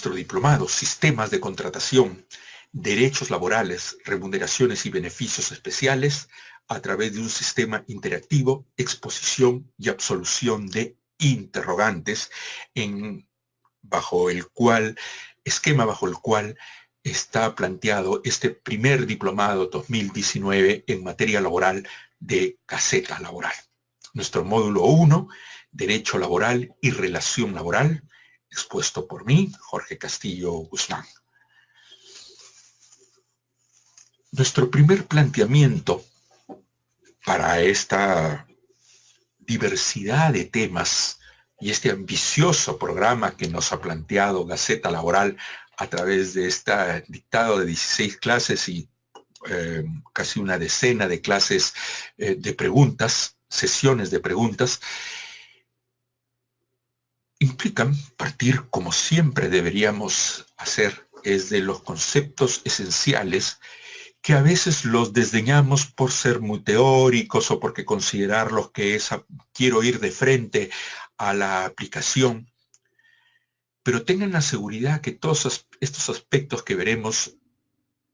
nuestro diplomado, Sistemas de Contratación, Derechos Laborales, Remuneraciones y Beneficios Especiales, a través de un sistema interactivo, exposición y absolución de interrogantes, esquema bajo el cual está planteado este primer diplomado 2019 en materia laboral de Gaceta Laboral. Nuestro módulo 1, Derecho Laboral y Relación Laboral, expuesto por mí, Jorge Castillo Guzmán. Nuestro primer planteamiento para esta diversidad de temas y este ambicioso programa que nos ha planteado Gaceta Laboral a través de este dictado de 16 clases y casi una decena de clases de preguntas, sesiones de preguntas, implican partir, como siempre deberíamos hacer, es de los conceptos esenciales que a veces los desdeñamos por ser muy teóricos o porque considerarlos que quiero ir de frente a la aplicación. Pero tengan la seguridad que todos estos aspectos que veremos,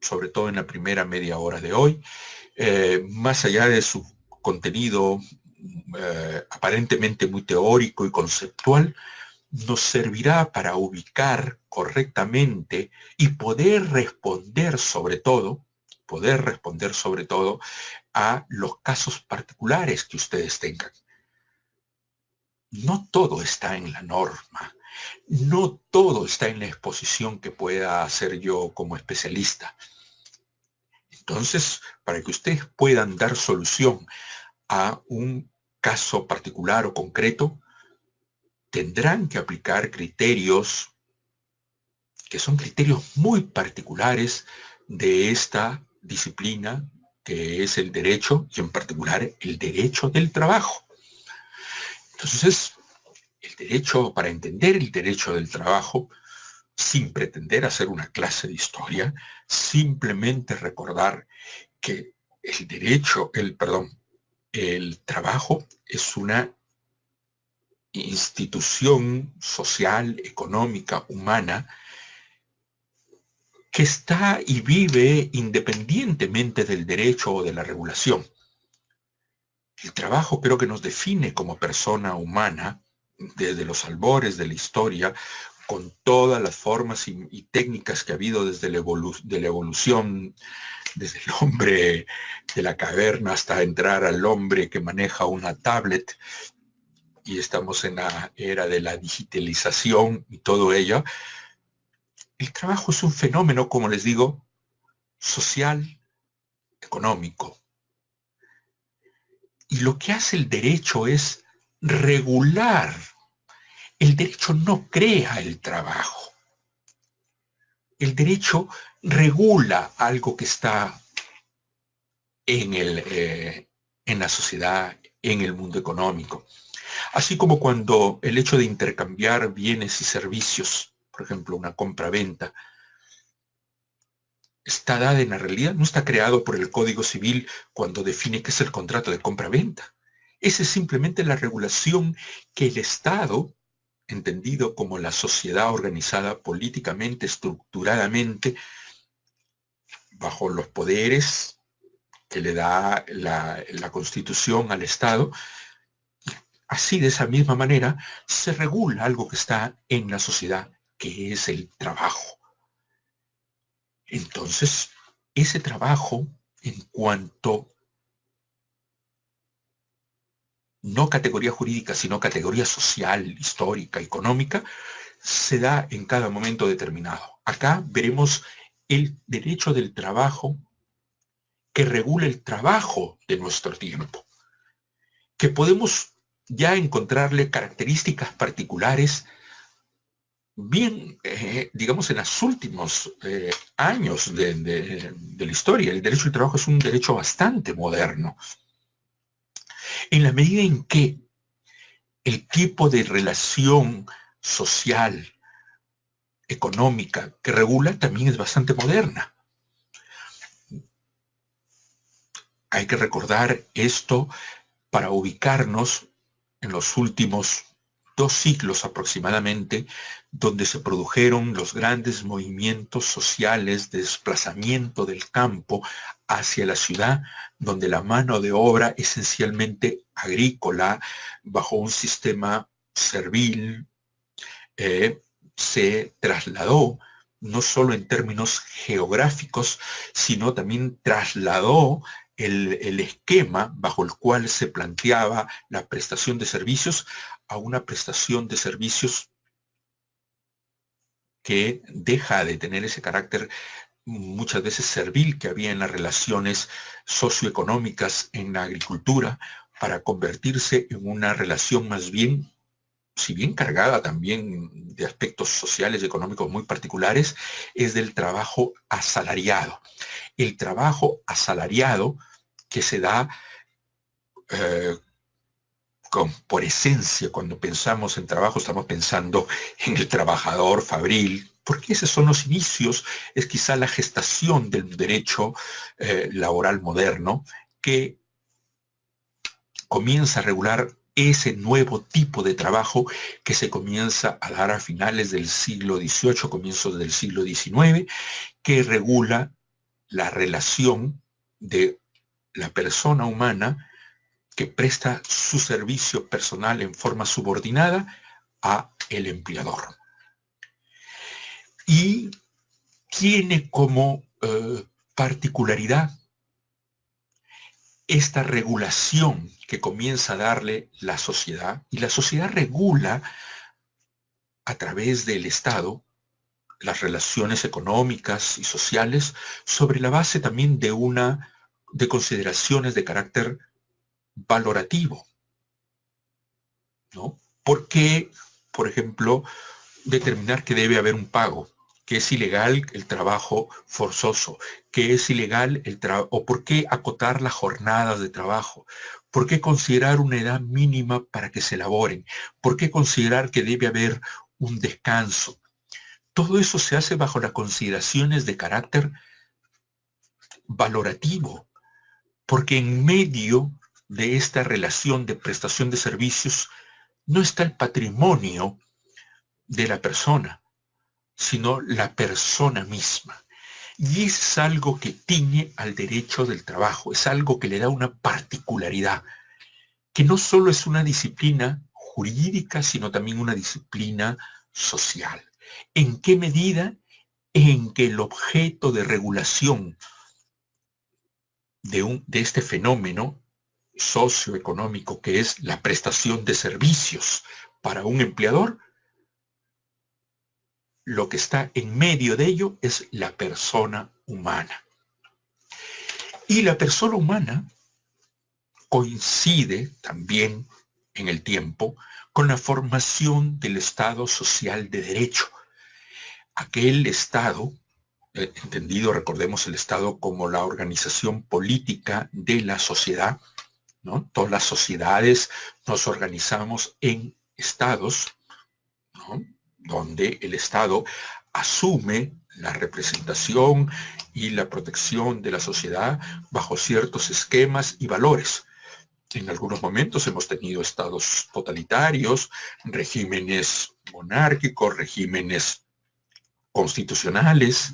sobre todo en la primera media hora de hoy, más allá de su contenido aparentemente muy teórico y conceptual, nos servirá para ubicar correctamente y poder responder sobre todo a los casos particulares que ustedes tengan. No todo está en la norma, no todo está en la exposición que pueda hacer yo como especialista. Entonces, para que ustedes puedan dar solución a un caso particular o concreto, tendrán que aplicar criterios que son criterios muy particulares de esta disciplina que es el derecho, y en particular el derecho del trabajo. Entonces, para entender el derecho del trabajo, sin pretender hacer una clase de historia, simplemente recordar que el trabajo es una institución social, económica, humana, que está y vive independientemente del derecho o de la regulación. El trabajo creo que nos define como persona humana desde los albores de la historia, con todas las formas y técnicas que ha habido desde la evolución, desde el hombre de la caverna hasta entrar al hombre que maneja una tablet, y estamos en la era de la digitalización y todo ello. El trabajo es un fenómeno, como les digo, social, económico. Y lo que hace el derecho es regular. El derecho no crea el trabajo. El derecho regula algo que está en la sociedad, en el mundo económico. Así como cuando el hecho de intercambiar bienes y servicios, por ejemplo, una compra-venta, está dada en la realidad, no está creado por el Código Civil cuando define qué es el contrato de compra-venta. Esa es simplemente la regulación que el Estado, entendido como la sociedad organizada políticamente, estructuradamente, bajo los poderes que le da la Constitución al Estado, así de esa misma manera se regula algo que está en la sociedad, que es el trabajo. Entonces, ese trabajo, en cuanto no categoría jurídica, sino categoría social, histórica, económica, se da en cada momento determinado. Acá veremos el derecho del trabajo que regula el trabajo de nuestro tiempo, que podemos ya encontrarle características particulares bien, digamos, en los últimos años de la historia. El derecho del trabajo es un derecho bastante moderno, en la medida en que el tipo de relación social, económica que regula también es bastante moderna. Hay que recordar esto para ubicarnos en los últimos 2 siglos aproximadamente, donde se produjeron los grandes movimientos sociales de desplazamiento del campo hacia la ciudad, donde la mano de obra esencialmente agrícola, bajo un sistema servil, se trasladó no solo en términos geográficos, sino también trasladó el esquema bajo el cual se planteaba la prestación de servicios a una prestación de servicios que deja de tener ese carácter muchas veces servil que había en las relaciones socioeconómicas en la agricultura, para convertirse en una relación más bien, si bien cargada también de aspectos sociales y económicos muy particulares, es del trabajo asalariado. El trabajo asalariado que se da eh, por esencia, cuando pensamos en trabajo, estamos pensando en el trabajador fabril, porque esos son los inicios, es quizá la gestación del derecho laboral moderno, que comienza a regular ese nuevo tipo de trabajo que se comienza a dar a finales del siglo XVIII, comienzos del siglo XIX, que regula la relación de la persona humana que presta su servicio personal en forma subordinada a el empleador. Y tiene como particularidad esta regulación que comienza a darle la sociedad, y la sociedad regula a través del Estado las relaciones económicas y sociales sobre la base también de consideraciones de carácter valorativo, ¿no? ¿Por qué, por ejemplo, determinar que debe haber un pago, que es ilegal el trabajo forzoso, que es ilegal o por qué acotar las jornadas de trabajo? ¿Por qué considerar una edad mínima para que se elaboren? ¿Por qué considerar que debe haber un descanso? Todo eso se hace bajo las consideraciones de carácter valorativo, porque en medio de esta relación de prestación de servicios no está el patrimonio de la persona, sino la persona misma. Y es algo que tiñe al derecho del trabajo, es algo que le da una particularidad, que no solo es una disciplina jurídica, sino también una disciplina social. ¿En qué medida? En que el objeto de regulación de este fenómeno socioeconómico, que es la prestación de servicios para un empleador, lo que está en medio de ello es la persona humana. Y la persona humana coincide también en el tiempo con la formación del Estado social de derecho. Aquel Estado, entendido, recordemos el Estado como la organización política de la sociedad, ¿no? Todas las sociedades nos organizamos en estados, ¿no? Donde el Estado asume la representación y la protección de la sociedad bajo ciertos esquemas y valores. En algunos momentos hemos tenido estados totalitarios, regímenes monárquicos, regímenes constitucionales,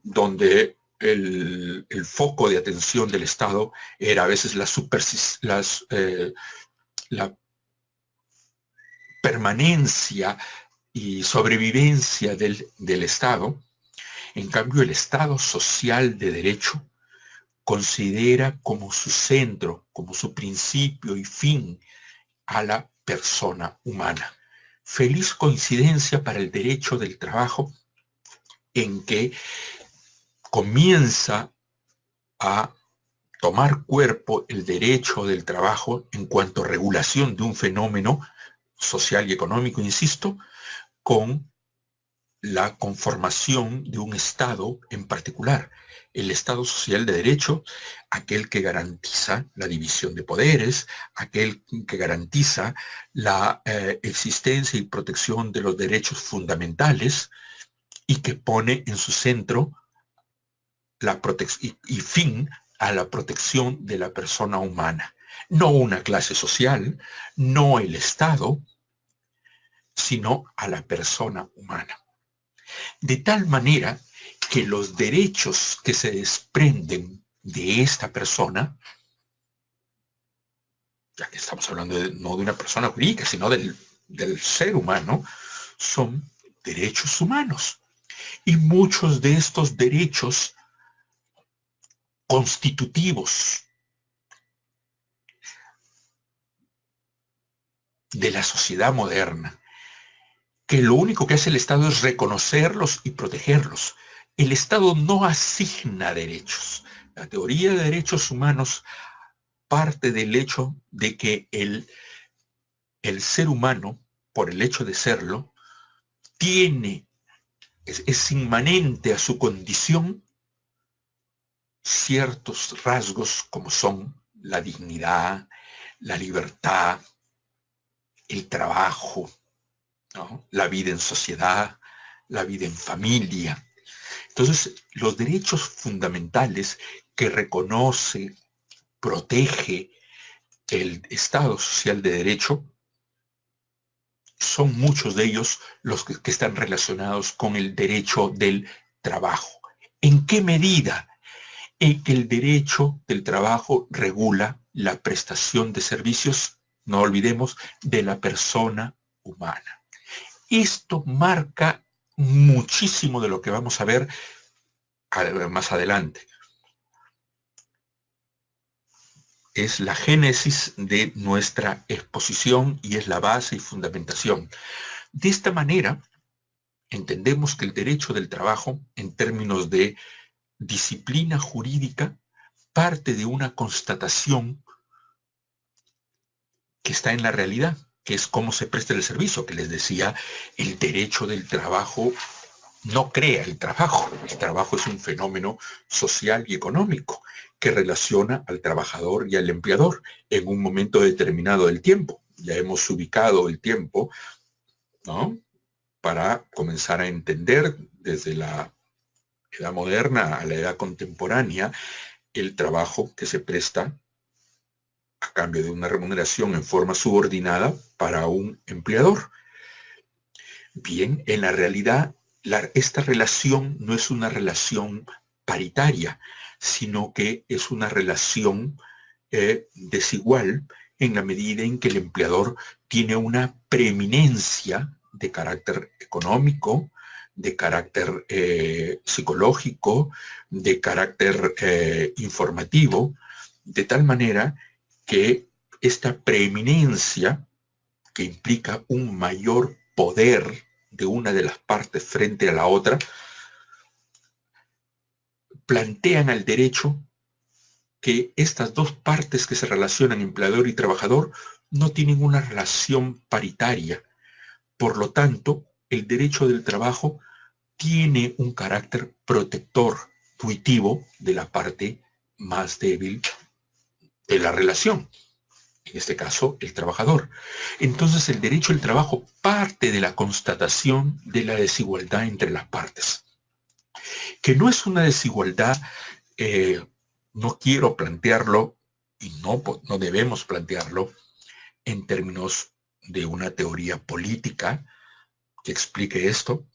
donde el foco de atención del Estado era a veces la permanencia y sobrevivencia del Estado. En cambio, el Estado social de derecho considera como su centro, como su principio y fin a la persona humana. Feliz coincidencia para el derecho del trabajo, en que comienza a tomar cuerpo el derecho del trabajo en cuanto a regulación de un fenómeno social y económico, insisto, con la conformación de un Estado en particular, el Estado social de derecho, aquel que garantiza la división de poderes, aquel que garantiza la existencia y protección de los derechos fundamentales, y que pone en su centro la y fin a la protección de la persona humana. No una clase social, no el Estado, sino a la persona humana. De tal manera que los derechos que se desprenden de esta persona, ya que estamos hablando no de una persona jurídica, sino del ser humano, son derechos humanos. Y muchos de estos derechos constitutivos de la sociedad moderna, que lo único que hace el Estado es reconocerlos y protegerlos. El Estado no asigna derechos. La teoría de derechos humanos parte del hecho de que el ser humano, por el hecho de serlo, es inmanente a su condición ciertos rasgos como son la dignidad, la libertad, el trabajo, ¿no? La vida en sociedad, la vida en familia. Entonces, los derechos fundamentales que reconoce, protege el Estado Social de Derecho, son muchos de ellos los que están relacionados con el derecho del trabajo. ¿En qué medida? En que el derecho del trabajo regula la prestación de servicios, no olvidemos, de la persona humana. Esto marca muchísimo de lo que vamos a ver más adelante. Es la génesis de nuestra exposición y es la base y fundamentación. De esta manera, entendemos que el derecho del trabajo, en términos de disciplina jurídica, parte de una constatación que está en la realidad, que es cómo se presta el servicio, que les decía, el derecho del trabajo no crea el trabajo. El trabajo es un fenómeno social y económico que relaciona al trabajador y al empleador en un momento determinado del tiempo. Ya hemos ubicado el tiempo, ¿no? Para comenzar a entender desde la edad moderna a la edad contemporánea el trabajo que se presta a cambio de una remuneración en forma subordinada para un empleador. Bien, en la realidad, esta relación no es una relación paritaria, sino que es una relación desigual en la medida en que el empleador tiene una preeminencia de carácter económico, de carácter psicológico, de carácter informativo, de tal manera que esta preeminencia, que implica un mayor poder de una de las partes frente a la otra, plantean al derecho que estas dos partes que se relacionan, empleador y trabajador, no tienen una relación paritaria. Por lo tanto, el derecho del trabajo tiene un carácter protector, tuitivo, de la parte más débil de la relación, en este caso el trabajador. Entonces el derecho al trabajo parte de la constatación de la desigualdad entre las partes, que no es una desigualdad, eh, no quiero plantearlo y no debemos plantearlo en términos de una teoría política que explique esto,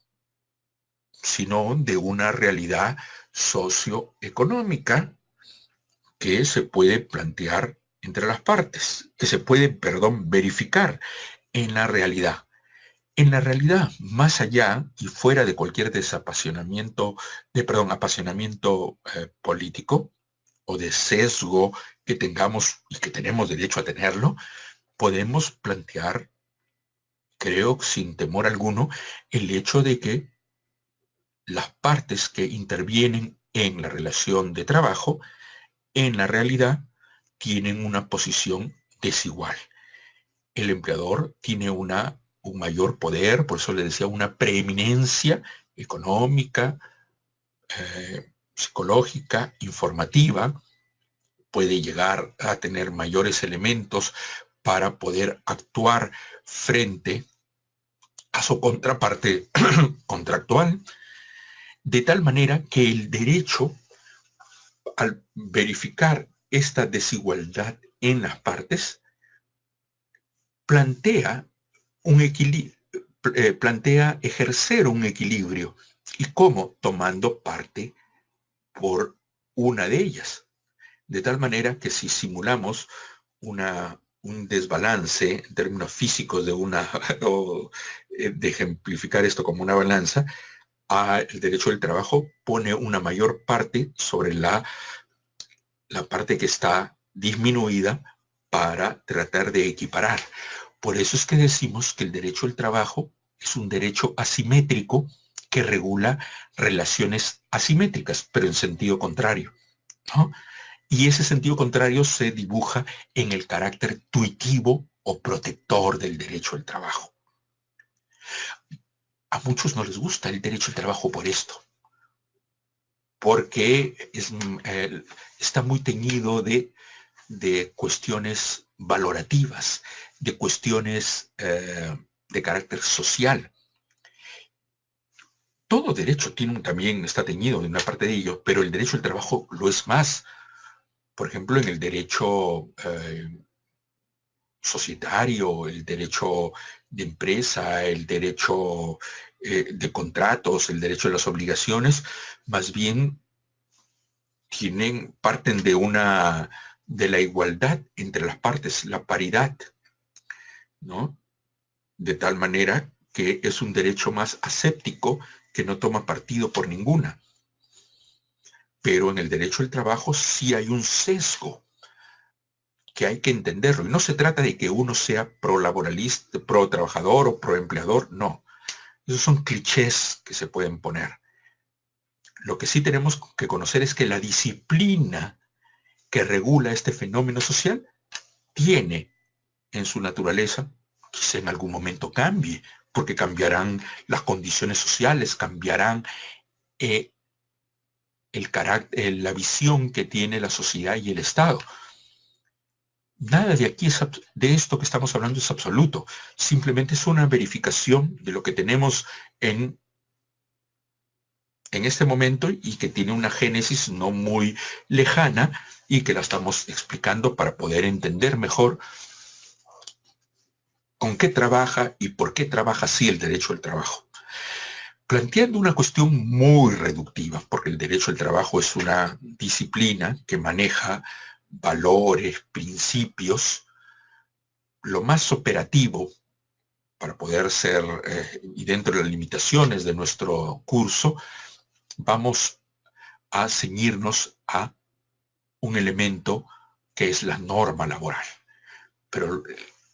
sino de una realidad socioeconómica que se puede plantear entre las partes, que se puede, verificar en la realidad. En la realidad, más allá y fuera de cualquier apasionamiento político o de sesgo que tengamos y que tenemos derecho a tenerlo, podemos plantear, creo, sin temor alguno, el hecho de que las partes que intervienen en la relación de trabajo, en la realidad, tienen una posición desigual. El empleador tiene un mayor poder, por eso le decía, una preeminencia económica, psicológica, informativa, puede llegar a tener mayores elementos para poder actuar frente a su contraparte contractual, de tal manera que el derecho, al verificar esta desigualdad en las partes, plantea un equilibrio, plantea ejercer un equilibrio. ¿Y cómo? Tomando parte por una de ellas. De tal manera que si simulamos un desbalance en términos físicos de o de ejemplificar esto como una balanza, el derecho del trabajo pone una mayor parte sobre la parte que está disminuida para tratar de equiparar. Por eso es que decimos que el derecho al trabajo es un derecho asimétrico que regula relaciones asimétricas, pero en sentido contrario, ¿no? Y ese sentido contrario se dibuja en el carácter tuitivo o protector del derecho al trabajo. A muchos no les gusta el derecho al trabajo por esto, porque está muy teñido de cuestiones valorativas, de cuestiones de carácter social. Todo derecho también está teñido de una parte de ello, pero el derecho al trabajo lo es más. Por ejemplo, en el derecho societario, el derecho de empresa, el derecho de contratos, el derecho de las obligaciones, más bien parten de la igualdad entre las partes, la paridad, ¿no? De tal manera que es un derecho más aséptico que no toma partido por ninguna. Pero en el derecho al trabajo sí hay un sesgo que hay que entenderlo. Y no se trata de que uno sea pro laboralista, pro trabajador o pro empleador, no. Esos son clichés que se pueden poner. Lo que sí tenemos que conocer es que la disciplina que regula este fenómeno social tiene en su naturaleza, quizá en algún momento cambie, porque cambiarán las condiciones sociales, cambiarán el carácter, la visión que tiene la sociedad y el Estado. Nada de aquí de esto que estamos hablando es absoluto. Simplemente es una verificación de lo que tenemos en este momento y que tiene una génesis no muy lejana y que la estamos explicando para poder entender mejor con qué trabaja y por qué trabaja así el derecho al trabajo. Planteando una cuestión muy reductiva, porque el derecho al trabajo es una disciplina que maneja valores, principios, lo más operativo para poder ser, y dentro de las limitaciones de nuestro curso, vamos a ceñirnos a un elemento que es la norma laboral. Pero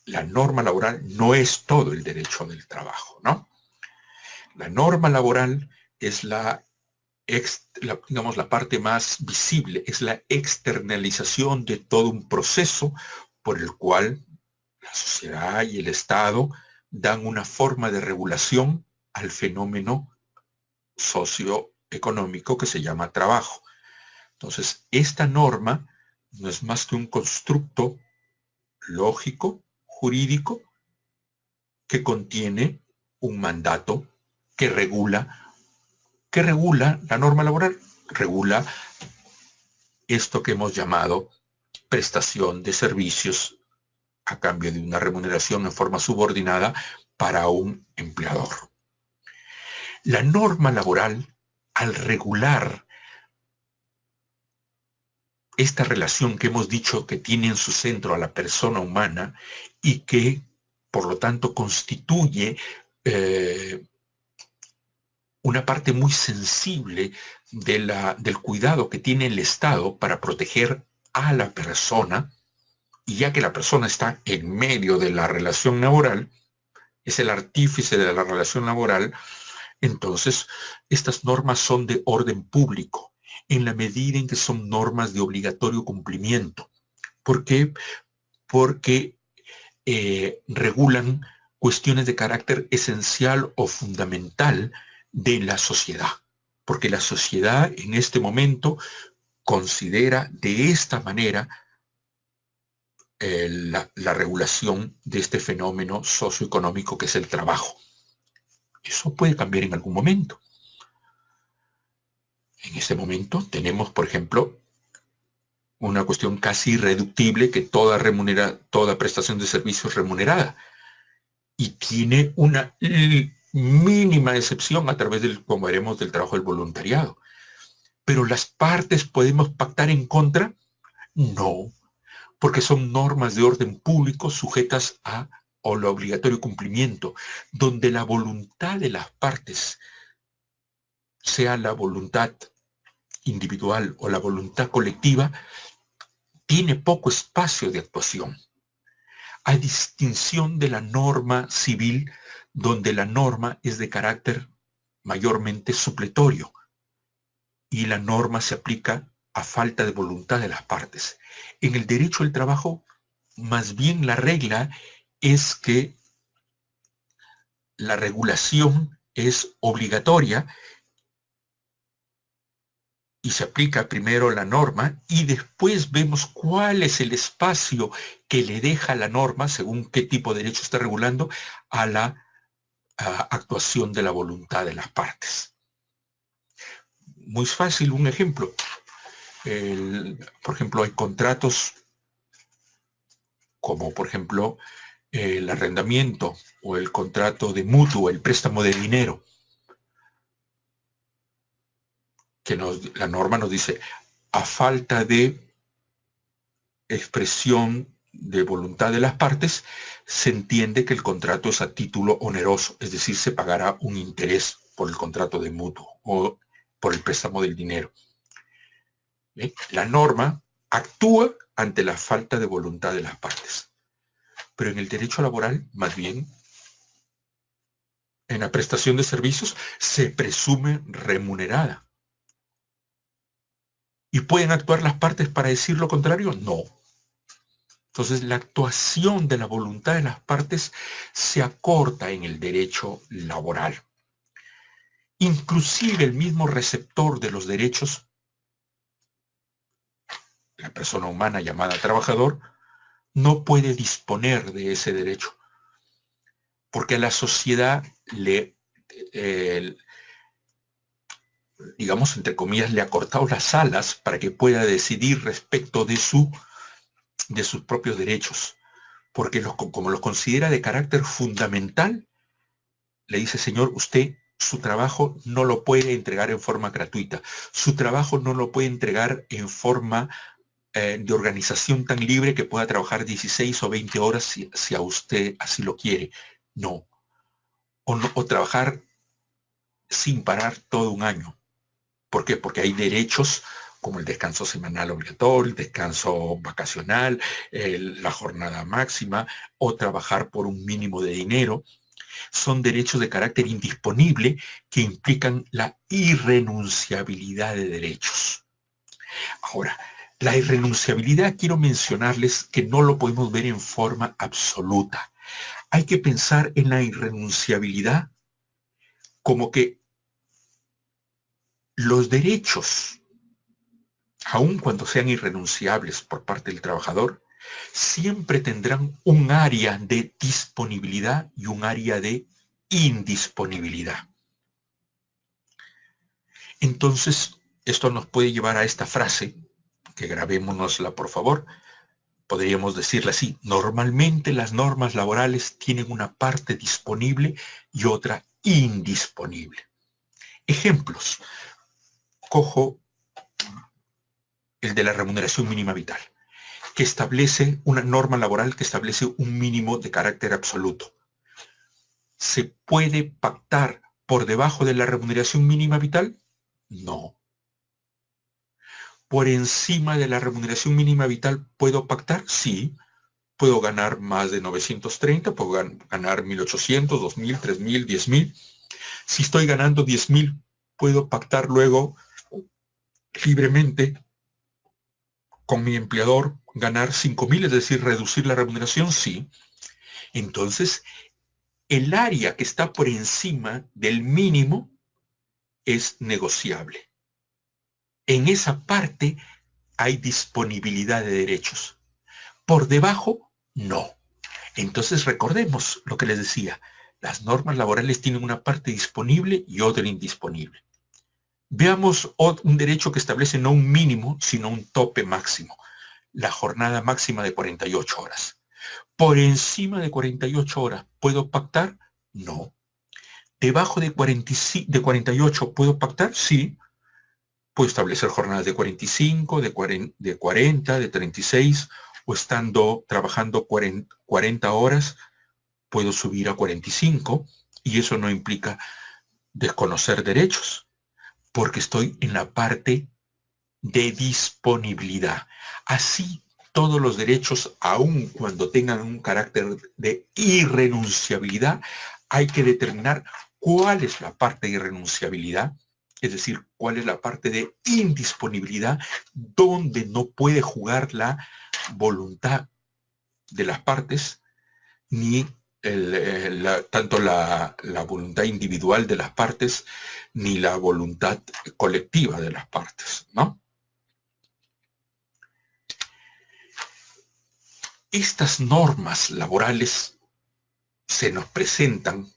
la norma laboral no es todo el derecho del trabajo, ¿no? La norma laboral es digamos, la parte más visible, es la externalización de todo un proceso por el cual la sociedad y el Estado dan una forma de regulación al fenómeno socioeconómico que se llama trabajo. Entonces, esta norma no es más que un constructo lógico, jurídico, que contiene un mandato que regula la norma laboral, regula esto que hemos llamado prestación de servicios a cambio de una remuneración en forma subordinada para un empleador. La norma laboral, al regular esta relación que hemos dicho que tiene en su centro a la persona humana y que, por lo tanto, constituye una parte muy sensible del cuidado que tiene el Estado para proteger a la persona, y ya que la persona está en medio de la relación laboral, es el artífice de la relación laboral, entonces estas normas son de orden público, en la medida en que son normas de obligatorio cumplimiento. ¿Por qué? Porque regulan cuestiones de carácter esencial o fundamental de la sociedad, porque la sociedad en este momento considera de esta manera la regulación de este fenómeno socioeconómico que es el trabajo. Eso puede cambiar en algún momento. En este momento tenemos, por ejemplo, una cuestión casi irreductible que toda prestación de servicios remunerada. y tiene una mínima excepción a través del, como veremos, del trabajo del voluntariado. Pero las partes podemos pactar en contra, no, porque son normas de orden público sujetas a o lo obligatorio cumplimiento, donde la voluntad de las partes, sea la voluntad individual o la voluntad colectiva, tiene poco espacio de actuación, a distinción de la norma civil, donde la norma es de carácter mayormente supletorio y la norma se aplica a falta de voluntad de las partes. En el derecho del trabajo, más bien la regla es que la regulación es obligatoria y se aplica primero la norma y después vemos cuál es el espacio que le deja la norma, según qué tipo de derecho está regulando, a la actuación de la voluntad de las partes. Muy fácil, un ejemplo. Por ejemplo, hay contratos como, por ejemplo, el arrendamiento o el contrato de mutuo, el préstamo de dinero, que la norma nos dice, a falta de expresión de voluntad de las partes, se entiende que el contrato es a título oneroso, es decir, se pagará un interés por el contrato de mutuo o por el préstamo del dinero. La norma actúa ante la falta de voluntad de las partes. Pero en el derecho laboral, más bien, en la prestación de servicios, se presume remunerada. ¿Y pueden actuar las partes para decir lo contrario? No. Entonces, la actuación de la voluntad de las partes se acorta en el derecho laboral. Inclusive el mismo receptor de los derechos, la persona humana llamada trabajador, no puede disponer de ese derecho, porque a la sociedad digamos, entre comillas, le ha cortado las alas para que pueda decidir respecto de sus propios derechos, porque como los considera de carácter fundamental, le dice, señor, usted su trabajo no lo puede entregar en forma gratuita, su trabajo no lo puede entregar en forma de organización tan libre que pueda trabajar 16 o 20 horas si a usted así lo quiere. No. O trabajar sin parar todo un año. ¿Por qué? Porque hay derechos como el descanso semanal obligatorio, el descanso vacacional, la jornada máxima o trabajar por un mínimo de dinero. Son derechos de carácter indisponible que implican la irrenunciabilidad de derechos. Ahora, la irrenunciabilidad, quiero mencionarles que no lo podemos ver en forma absoluta. Hay que pensar en la irrenunciabilidad como que los derechos, aun cuando sean irrenunciables por parte del trabajador, siempre tendrán un área de disponibilidad y un área de indisponibilidad. Entonces, esto nos puede llevar a esta frase, que grabémonosla por favor. Podríamos decirla así: normalmente las normas laborales tienen una parte disponible y otra indisponible. Ejemplos. Cojo el de la remuneración mínima vital, que establece una norma laboral que establece un mínimo de carácter absoluto. ¿Se puede pactar por debajo de la remuneración mínima vital? No. ¿Por encima de la remuneración mínima vital puedo pactar? Sí. Puedo ganar más de 930, puedo ganar 1.800, 2.000, 3.000, 10.000. Si estoy ganando 10.000, ¿puedo pactar luego libremente con mi empleador ganar 5.000, es decir, reducir la remuneración? Sí. Entonces, el área que está por encima del mínimo es negociable. En esa parte hay disponibilidad de derechos. Por debajo, no. Entonces recordemos lo que les decía. Las normas laborales tienen una parte disponible y otra indisponible. Veamos un derecho que establece no un mínimo, sino un tope máximo. La jornada máxima de 48 horas. ¿Por encima de 48 horas puedo pactar? No. ¿Debajo de 48 puedo pactar? Sí. Puedo establecer jornadas de 45, de 40, de 36, o estando trabajando 40 horas, puedo subir a 45, y eso no implica desconocer derechos, porque estoy en la parte de disponibilidad. Así, todos los derechos, aun cuando tengan un carácter de irrenunciabilidad, hay que determinar cuál es la parte de irrenunciabilidad, es decir, cuál es la parte de indisponibilidad, donde no puede jugar la voluntad de las partes, ni tanto la voluntad individual de las partes, ni la voluntad colectiva de las partes, ¿no? Estas normas laborales se nos presentan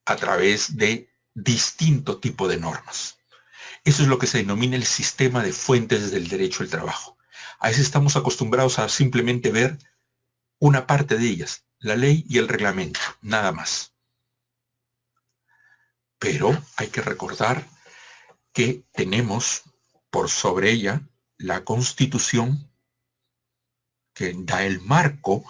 a través de distintos tipos de normas. Eso es lo que se denomina el sistema de fuentes del derecho al trabajo. A veces estamos acostumbrados a simplemente ver una parte de ellas, la ley y el reglamento, nada más. Pero hay que recordar que tenemos por sobre ella la Constitución, que da el marco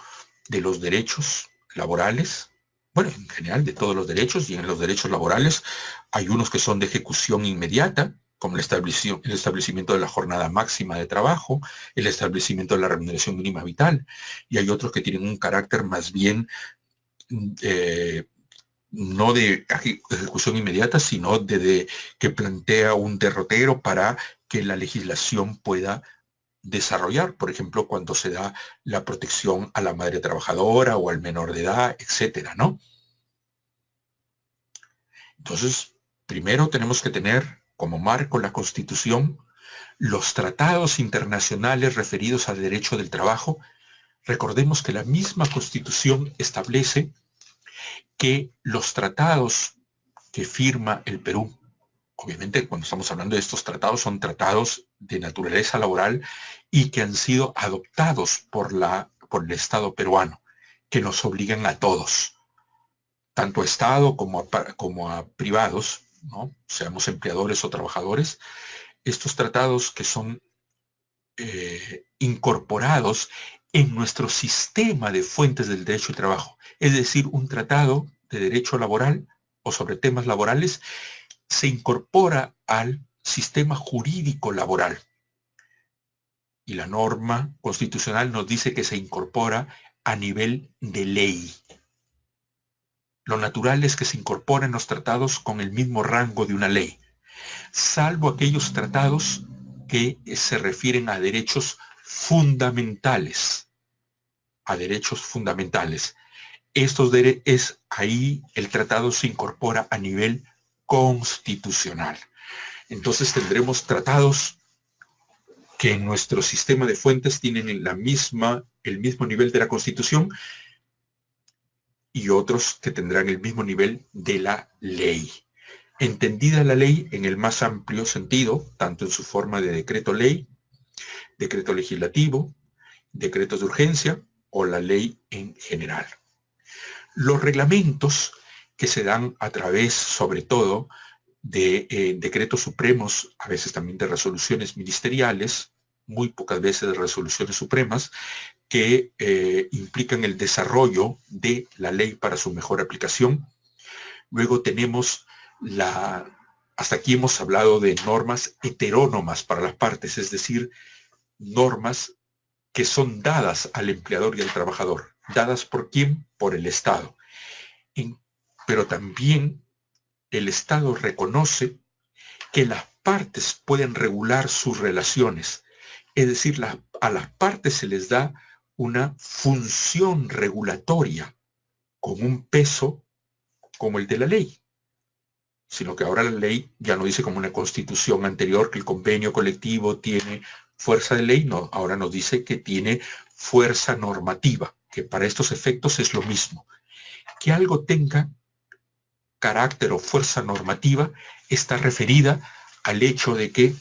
de los derechos laborales, bueno, en general de todos los derechos, y en los derechos laborales hay unos que son de ejecución inmediata, como el establecimiento de la jornada máxima de trabajo, el establecimiento de la remuneración mínima vital, y hay otros que tienen un carácter más bien no de ejecución inmediata, sino de que plantea un derrotero para que la legislación pueda desarrollar, por ejemplo, cuando se da la protección a la madre trabajadora o al menor de edad, etcétera, ¿no? Entonces, primero tenemos que tener como marco la Constitución, los tratados internacionales referidos al derecho del trabajo. Recordemos que la misma Constitución establece que los tratados que firma el Perú, obviamente cuando estamos hablando de estos tratados, son tratados de naturaleza laboral y que han sido adoptados por el Estado peruano, que nos obligan a todos, tanto a Estado como a privados, ¿no? Seamos empleadores o trabajadores, estos tratados que son incorporados en nuestro sistema de fuentes del derecho del trabajo, es decir, un tratado de derecho laboral o sobre temas laborales se incorpora al sistema jurídico laboral. Y la norma constitucional nos dice que se incorpora a nivel de ley. Lo natural es que se incorporen los tratados con el mismo rango de una ley, salvo aquellos tratados que se refieren a derechos fundamentales. A derechos fundamentales. Ahí el tratado se incorpora a nivel constitucional. Entonces tendremos tratados que en nuestro sistema de fuentes tienen el mismo nivel de la Constitución y otros que tendrán el mismo nivel de la ley. Entendida la ley en el más amplio sentido, tanto en su forma de decreto ley, decreto legislativo, decretos de urgencia o la ley en general. Los reglamentos que se dan a través, sobre todo, de decretos supremos, a veces también de resoluciones ministeriales, muy pocas veces de resoluciones supremas, que implican el desarrollo de la ley para su mejor aplicación. Luego tenemos hasta aquí hemos hablado de normas heterónomas para las partes, es decir, normas que son dadas al empleador y al trabajador. ¿Dadas por quién? Por el Estado. Pero también el Estado reconoce que las partes pueden regular sus relaciones. Es decir, a las partes se les da una función regulatoria con un peso como el de la ley. Sino que ahora la ley ya no dice como una constitución anterior que el convenio colectivo tiene fuerza de ley, no, ahora nos dice que tiene fuerza normativa, que para estos efectos es lo mismo. Que algo tenga carácter o fuerza normativa está referida al hecho de que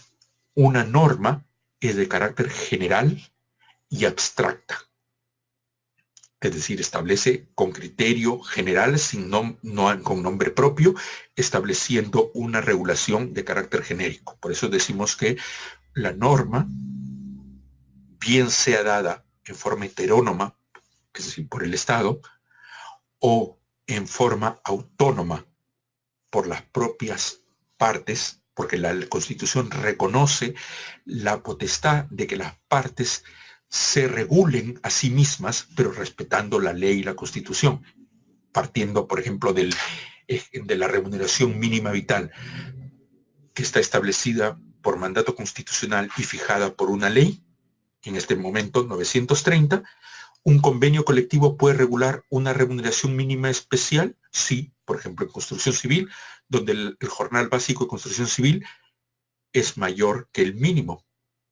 una norma es de carácter general y abstracta. Es decir, establece con criterio general, no con nombre propio, estableciendo una regulación de carácter genérico. Por eso decimos que la norma, bien sea dada en forma heterónoma, es decir, por el Estado, o en forma autónoma por las propias partes, porque la Constitución reconoce la potestad de que las partes se regulen a sí mismas, pero respetando la ley y la Constitución, partiendo, por ejemplo, de la remuneración mínima vital, que está establecida por mandato constitucional y fijada por una ley, en este momento 930. ¿Un convenio colectivo puede regular una remuneración mínima especial? Sí, por ejemplo, en construcción civil, donde el jornal básico de construcción civil es mayor que el mínimo.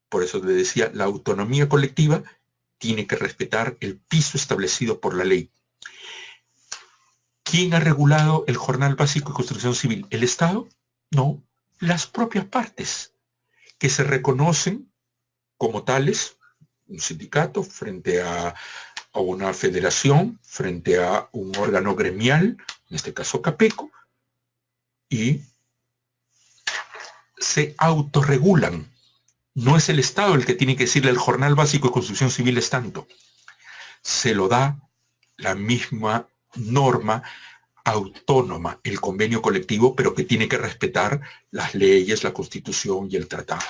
Por eso le decía, la autonomía colectiva tiene que respetar el piso establecido por la ley. ¿Quién ha regulado el jornal básico de construcción civil? ¿El Estado? No, las propias partes, que se reconocen como tales, un sindicato frente a una federación, frente a un órgano gremial, en este caso CAPECO, y se autorregulan. No es el Estado el que tiene que decirle el jornal básico de construcción civil es tanto. Se lo da la misma norma autónoma, el convenio colectivo, pero que tiene que respetar las leyes, la Constitución y el tratado.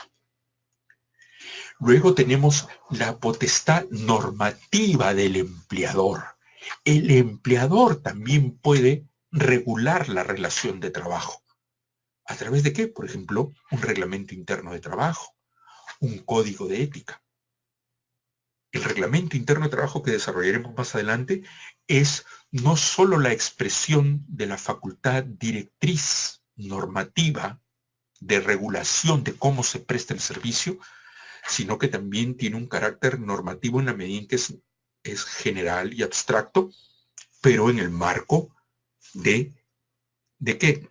Luego tenemos la potestad normativa del empleador. El empleador también puede regular la relación de trabajo. ¿A través de qué? Por ejemplo, un reglamento interno de trabajo, un código de ética. El reglamento interno de trabajo que desarrollaremos más adelante es no solo la expresión de la facultad directriz normativa de regulación de cómo se presta el servicio, sino que también tiene un carácter normativo en la medida en que es general y abstracto, pero en el marco ¿de qué?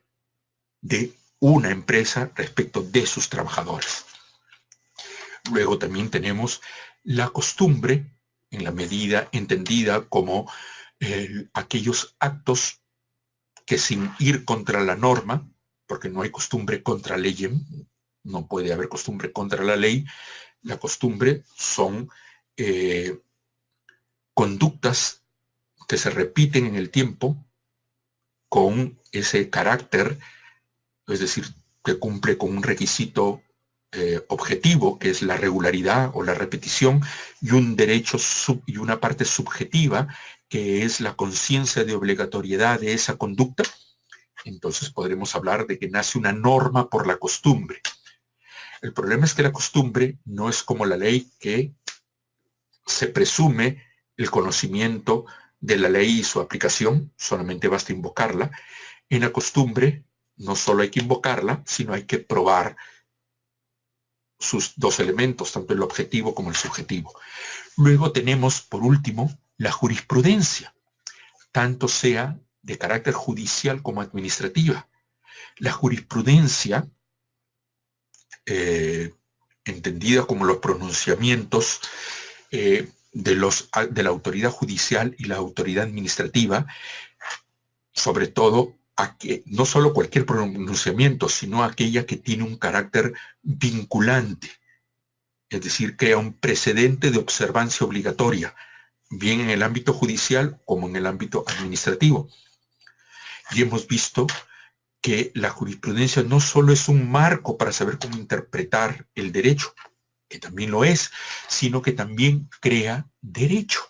De una empresa respecto de sus trabajadores. Luego también tenemos la costumbre, en la medida entendida como aquellos actos que sin ir contra la norma, porque no hay costumbre contra leyem, no puede haber costumbre contra la ley, la costumbre son conductas que se repiten en el tiempo con ese carácter, es decir, que cumple con un requisito objetivo, que es la regularidad o la repetición, y un derecho y una parte subjetiva, que es la conciencia de obligatoriedad de esa conducta. Entonces podremos hablar de que nace una norma por la costumbre. El problema es que la costumbre no es como la ley, que se presume el conocimiento de la ley y su aplicación, solamente basta invocarla. En la costumbre no solo hay que invocarla, sino hay que probar sus dos elementos, tanto el objetivo como el subjetivo. Luego tenemos, por último, la jurisprudencia, tanto sea de carácter judicial como administrativa. La jurisprudencia, entendida como los pronunciamientos de la autoridad judicial y la autoridad administrativa, sobre todo no solo cualquier pronunciamiento, sino aquella que tiene un carácter vinculante, es decir, crea un precedente de observancia obligatoria, bien en el ámbito judicial como en el ámbito administrativo. Y hemos visto que la jurisprudencia no solo es un marco para saber cómo interpretar el derecho, que también lo es, sino que también crea derecho.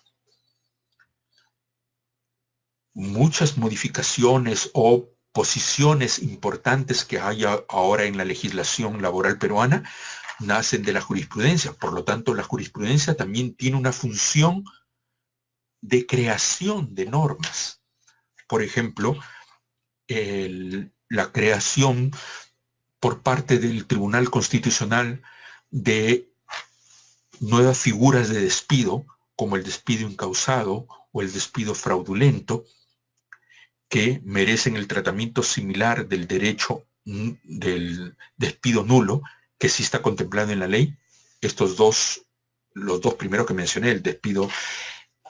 Muchas modificaciones o posiciones importantes que hay ahora en la legislación laboral peruana nacen de la jurisprudencia. Por lo tanto, la jurisprudencia también tiene una función de creación de normas. Por ejemplo, la creación por parte del Tribunal Constitucional de nuevas figuras de despido, como el despido incausado o el despido fraudulento, que merecen el tratamiento similar del derecho del despido nulo, que sí está contemplado en la ley. Los dos primeros que mencioné, el despido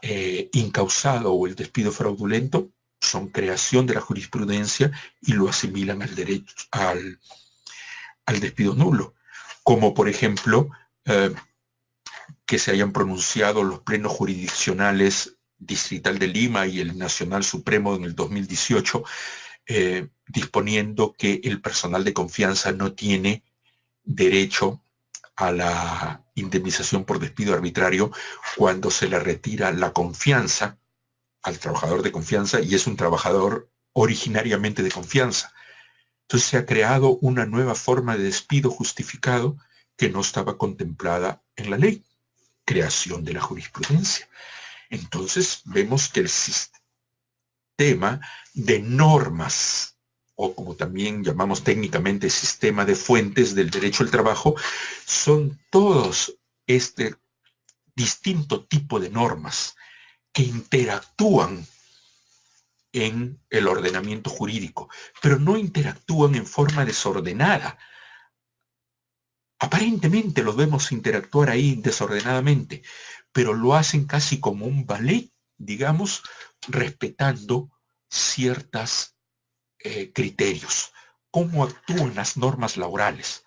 incausado o el despido fraudulento son creación de la jurisprudencia y lo asimilan al derecho, al despido nulo, como por ejemplo que se hayan pronunciado los plenos jurisdiccionales Distrital de Lima y el Nacional Supremo en el 2018, disponiendo que el personal de confianza no tiene derecho a la indemnización por despido arbitrario cuando se le retira la confianza al trabajador de confianza y es un trabajador originariamente de confianza. Entonces se ha creado una nueva forma de despido justificado que no estaba contemplada en la ley, creación de la jurisprudencia. Entonces vemos que el sistema de normas, o como también llamamos técnicamente sistema de fuentes del derecho al trabajo, son todos este distinto tipo de normas que interactúan en el ordenamiento jurídico, pero no interactúan en forma desordenada. Aparentemente los vemos interactuar ahí desordenadamente, pero lo hacen casi como un ballet, digamos, respetando ciertos criterios. ¿Cómo actúan las normas laborales?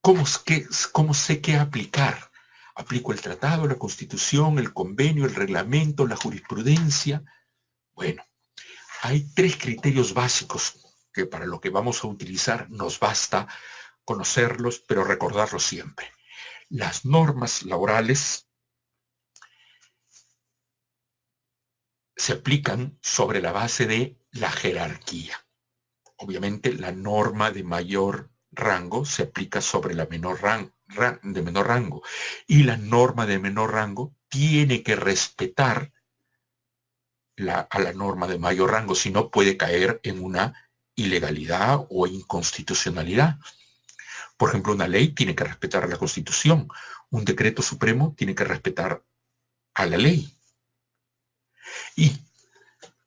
¿Cómo sé qué aplicar? ¿Aplico el tratado, la constitución, el convenio, el reglamento, la jurisprudencia? Bueno, hay 3 criterios básicos que para lo que vamos a utilizar nos basta conocerlos, pero recordarlos siempre. Las normas laborales se aplican sobre la base de la jerarquía. Obviamente, la norma de mayor rango se aplica sobre la de menor rango y la norma de menor rango tiene que respetar a la norma de mayor rango, si no puede caer en una ilegalidad o inconstitucionalidad. Por ejemplo, una ley tiene que respetar a la Constitución, un decreto supremo tiene que respetar a la ley. ¿Y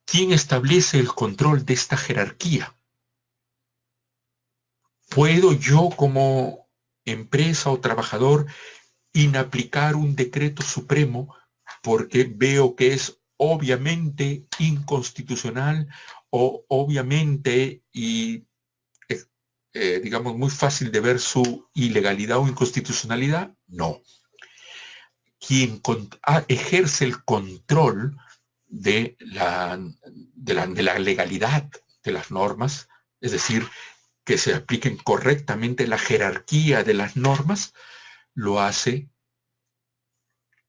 quién establece el control de esta jerarquía? ¿Puedo yo como empresa o trabajador inaplicar un decreto supremo porque veo que es obviamente inconstitucional o obviamente y digamos muy fácil de ver su ilegalidad o inconstitucionalidad? No. Quien ejerce el control de la legalidad de las normas, es decir, que se apliquen correctamente la jerarquía de las normas, lo hace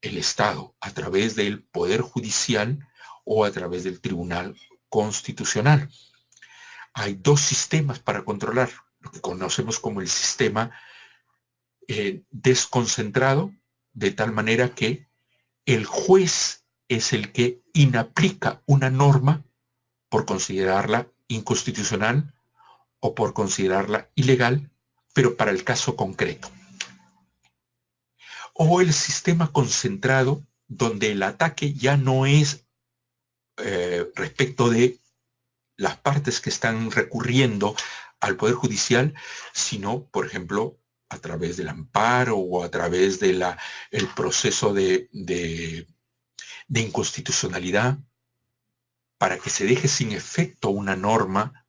el Estado a través del Poder Judicial o a través del Tribunal Constitucional. Hay 2 sistemas para controlar, lo que conocemos como el sistema desconcentrado, de tal manera que el juez es el que inaplica una norma por considerarla inconstitucional o por considerarla ilegal, pero para el caso concreto. O el sistema concentrado, donde el ataque ya no es respecto de las partes que están recurriendo al Poder Judicial, sino, por ejemplo, a través del amparo o a través de el proceso de inconstitucionalidad, para que se deje sin efecto una norma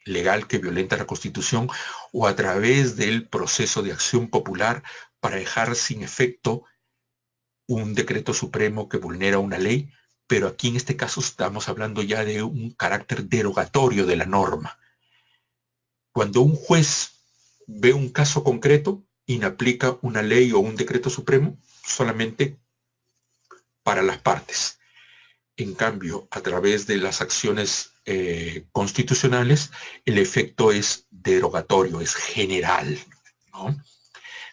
legal que violenta la Constitución, o a través del proceso de acción popular para dejar sin efecto un decreto supremo que vulnera una ley, pero aquí en este caso estamos hablando ya de un carácter derogatorio de la norma. Cuando un juez ve un caso concreto, inaplica una ley o un decreto supremo solamente para las partes. En cambio, a través de las acciones constitucionales, el efecto es derogatorio, es general, ¿no?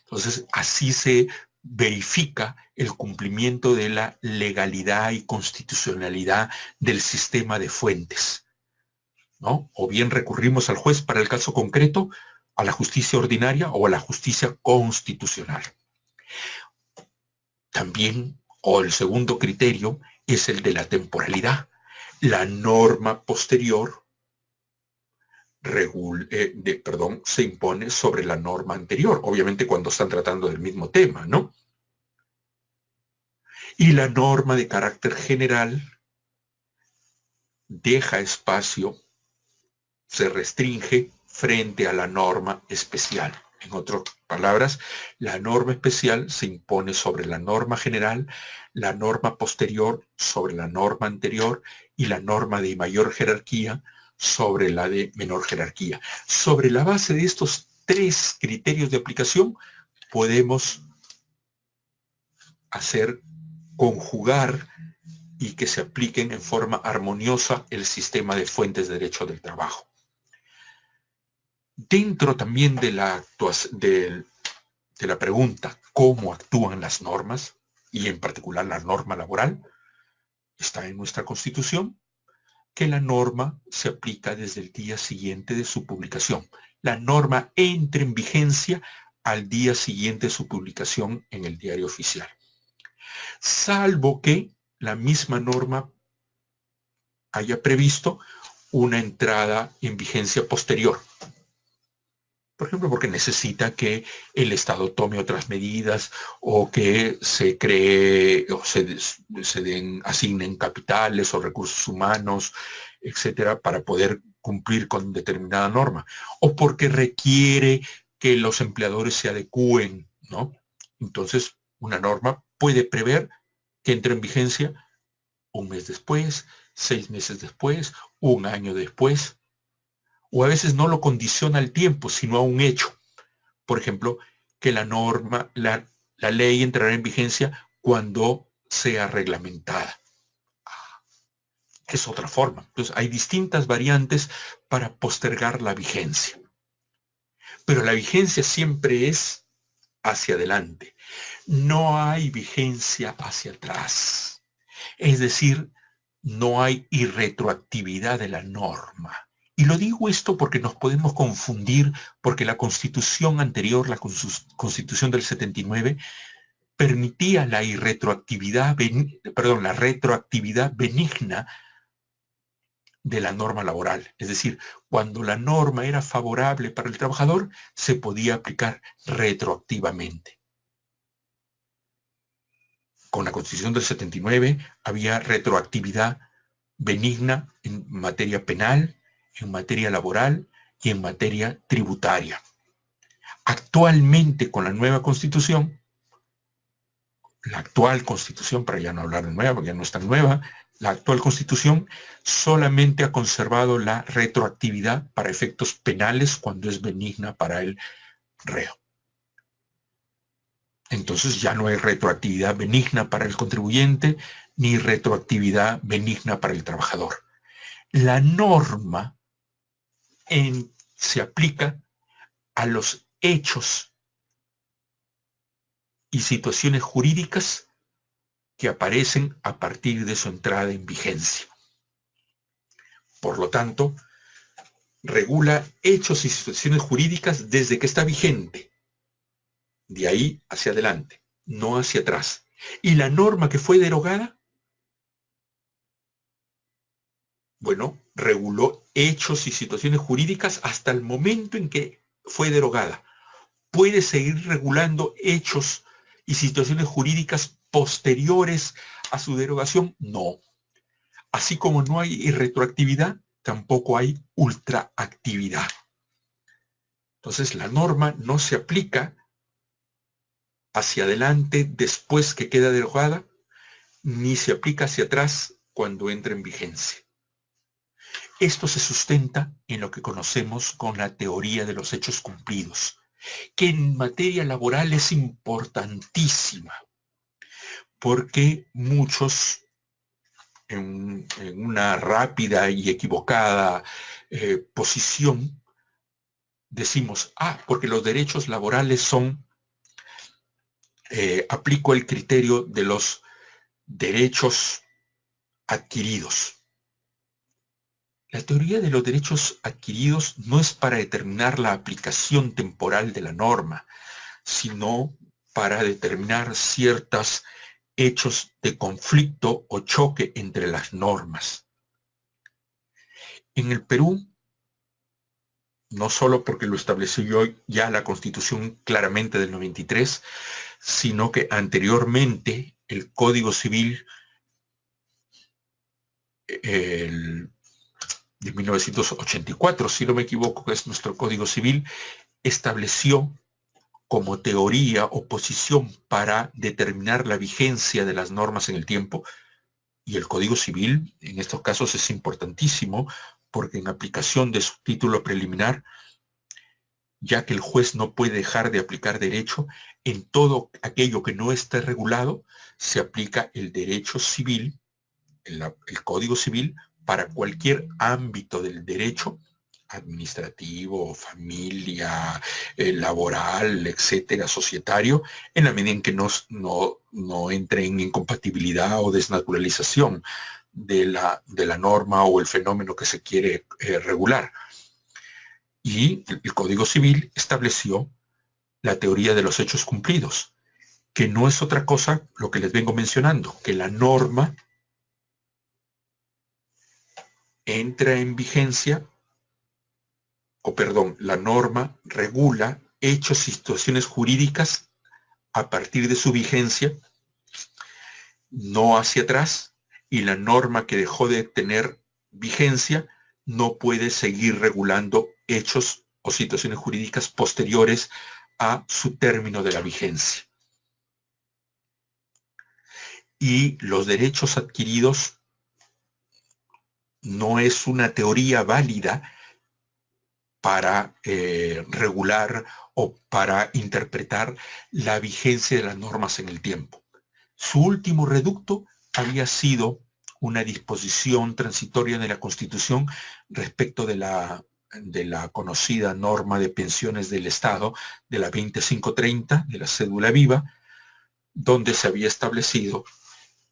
Entonces, así se verifica el cumplimiento de la legalidad y constitucionalidad del sistema de fuentes, ¿no? O bien recurrimos al juez para el caso concreto, a la justicia ordinaria o a la justicia constitucional. También, o el segundo criterio, es el de la temporalidad. La norma posterior se impone sobre la norma anterior, obviamente cuando están tratando del mismo tema, ¿no? Y la norma de carácter general deja espacio, se restringe frente a la norma especial. En otras palabras, la norma especial se impone sobre la norma general, la norma posterior sobre la norma anterior y la norma de mayor jerarquía sobre la de menor jerarquía. Sobre la base de estos tres criterios de aplicación, podemos hacer conjugar y que se apliquen en forma armoniosa el sistema de fuentes de derecho del trabajo. Dentro también de la pregunta cómo actúan las normas, y en particular la norma laboral, está en nuestra Constitución que la norma se aplica desde el día siguiente de su publicación. La norma entra en vigencia al día siguiente de su publicación en el diario oficial, salvo que la misma norma haya previsto una entrada en vigencia posterior. Por ejemplo, porque necesita que el Estado tome otras medidas o que se cree o asignen capitales o recursos humanos, etcétera, para poder cumplir con determinada norma. O porque requiere que los empleadores se adecúen, ¿no? Entonces, una norma puede prever que entre en vigencia un mes después, 6 meses después, un año después, o a veces no lo condiciona al tiempo, sino a un hecho. Por ejemplo, que la norma, la ley entrará en vigencia cuando sea reglamentada. Es otra forma. Entonces, hay distintas variantes para postergar la vigencia. Pero la vigencia siempre es hacia adelante. No hay vigencia hacia atrás. Es decir, no hay irretroactividad de la norma. Y lo digo esto porque nos podemos confundir, porque la Constitución anterior, la Constitución del 79, permitía la la retroactividad benigna de la norma laboral. Es decir, cuando la norma era favorable para el trabajador, se podía aplicar retroactivamente. Con la Constitución del 79 había retroactividad benigna en materia penal, en materia laboral y en materia tributaria. Actualmente, con la nueva Constitución, la actual Constitución, para ya no hablar de nueva, porque ya no es tan nueva, la actual Constitución solamente ha conservado la retroactividad para efectos penales cuando es benigna para el reo. Entonces ya no hay retroactividad benigna para el contribuyente ni retroactividad benigna para el trabajador. La norma se aplica a los hechos y situaciones jurídicas que aparecen a partir de su entrada en vigencia. Por lo tanto, regula hechos y situaciones jurídicas desde que está vigente, de ahí hacia adelante, no hacia atrás. ¿Y la norma que fue derogada? Bueno, reguló hechos y situaciones jurídicas hasta el momento en que fue derogada. ¿Puede seguir regulando hechos y situaciones jurídicas posteriores a su derogación? No. Así como no hay retroactividad, tampoco hay ultraactividad. Entonces la norma no se aplica hacia adelante después que queda derogada, ni se aplica hacia atrás cuando entra en vigencia. Esto se sustenta en lo que conocemos con la teoría de los hechos cumplidos, que en materia laboral es importantísima, porque muchos, en una rápida y equivocada posición, decimos, porque los derechos laborales son, aplico el criterio de los derechos adquiridos. La teoría de los derechos adquiridos no es para determinar la aplicación temporal de la norma, sino para determinar ciertos hechos de conflicto o choque entre las normas. En el Perú, no solo porque lo estableció ya la Constitución claramente del 93, sino que anteriormente el Código Civil de 1984, si no me equivoco, que es nuestro Código Civil, estableció como teoría o posición para determinar la vigencia de las normas en el tiempo. Y el Código Civil en estos casos es importantísimo porque en aplicación de su título preliminar, ya que el juez no puede dejar de aplicar derecho, en todo aquello que no esté regulado, se aplica el derecho civil, el Código Civil, para cualquier ámbito del derecho administrativo, familia, laboral, etcétera, societario, en la medida en que no entre en incompatibilidad o desnaturalización de la norma o el fenómeno que se quiere regular. Y el Código Civil estableció la teoría de los hechos cumplidos, que no es otra cosa lo que les vengo mencionando, que la norma entra en vigencia, la norma regula hechos y situaciones jurídicas a partir de su vigencia, no hacia atrás, y la norma que dejó de tener vigencia no puede seguir regulando hechos o situaciones jurídicas posteriores a su término de la vigencia. Y los derechos adquiridos no es una teoría válida para regular o para interpretar la vigencia de las normas en el tiempo. Su último reducto había sido una disposición transitoria de la Constitución respecto de la conocida norma de pensiones del Estado, de la 2530, de la cédula viva, donde se había establecido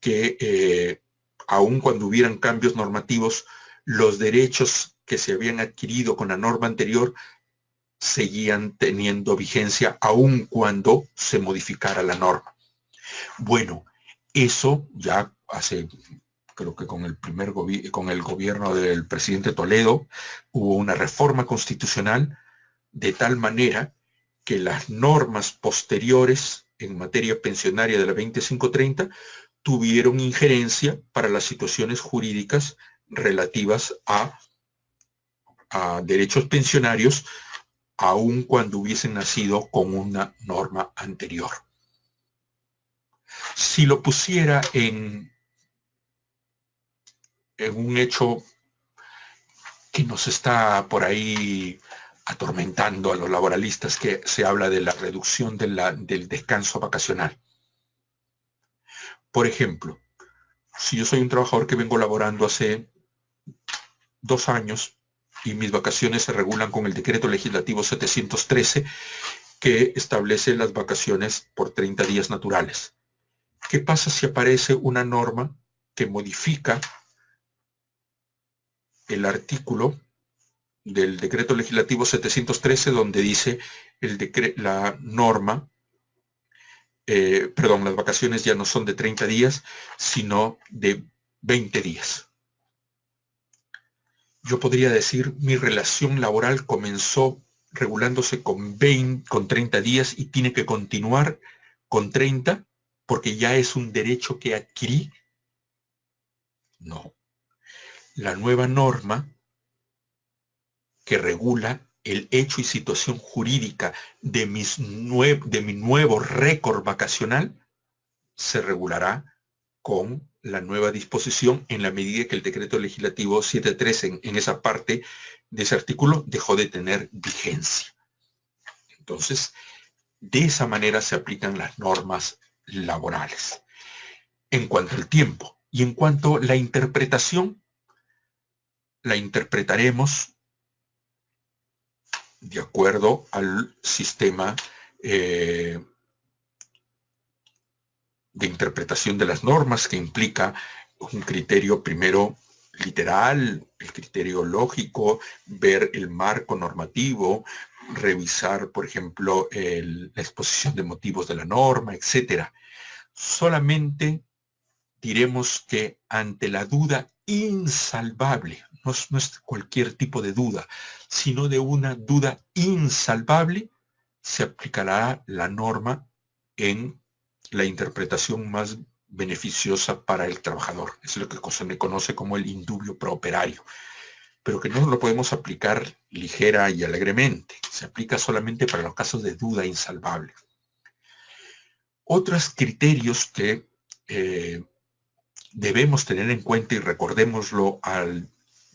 que aun cuando hubieran cambios normativos, los derechos que se habían adquirido con la norma anterior seguían teniendo vigencia aun cuando se modificara la norma. Bueno, eso ya hace, creo que con el gobierno del presidente Toledo, hubo una reforma constitucional de tal manera que las normas posteriores en materia pensionaria de la 2530 tuvieron injerencia para las situaciones jurídicas relativas a derechos pensionarios, aun cuando hubiesen nacido con una norma anterior. Si lo pusiera en un hecho que nos está por ahí atormentando a los laboralistas, que se habla de la reducción del descanso vacacional. Por ejemplo, si yo soy un trabajador que vengo laborando hace 2 años y mis vacaciones se regulan con el decreto legislativo 713, que establece las vacaciones por 30 días naturales. ¿Qué pasa si aparece una norma que modifica el artículo del decreto legislativo 713 donde dice la norma, las vacaciones ya no son de 30 días, sino de 20 días? Yo podría decir, mi relación laboral comenzó regulándose con 30 días y tiene que continuar con 30 porque ya es un derecho que adquirí. No. La nueva norma que regula el hecho y situación jurídica de mi nuevo récord vacacional se regulará con la nueva disposición en la medida que el decreto legislativo 713 en esa parte de ese artículo dejó de tener vigencia. Entonces, de esa manera se aplican las normas laborales. En cuanto al tiempo y en cuanto a la interpretación, la interpretaremos de acuerdo al sistema de interpretación de las normas, que implica un criterio primero literal, el criterio lógico, ver el marco normativo, revisar, por ejemplo, la exposición de motivos de la norma, etc. Solamente diremos que ante la duda insalvable, no es cualquier tipo de duda, sino de una duda insalvable, se aplicará la norma en la interpretación más beneficiosa para el trabajador. Es lo que se le conoce como el indubio pro operario, pero que no lo podemos aplicar ligera y alegremente. Se aplica solamente para los casos de duda insalvable. Otros criterios que debemos tener en cuenta, y recordémoslo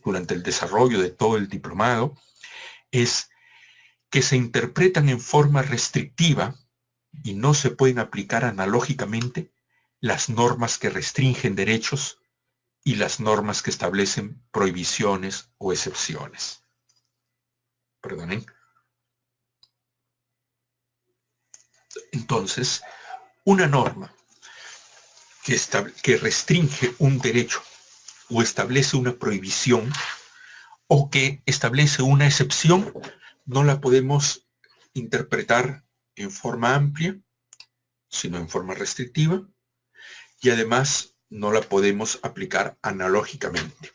durante el desarrollo de todo el diplomado, es que se interpretan en forma restrictiva y no se pueden aplicar analógicamente las normas que restringen derechos y las normas que establecen prohibiciones o excepciones. Perdonen. Entonces, una norma que restringe un derecho o establece una prohibición o que establece una excepción, no la podemos interpretar en forma amplia, sino en forma restrictiva, y además no la podemos aplicar analógicamente.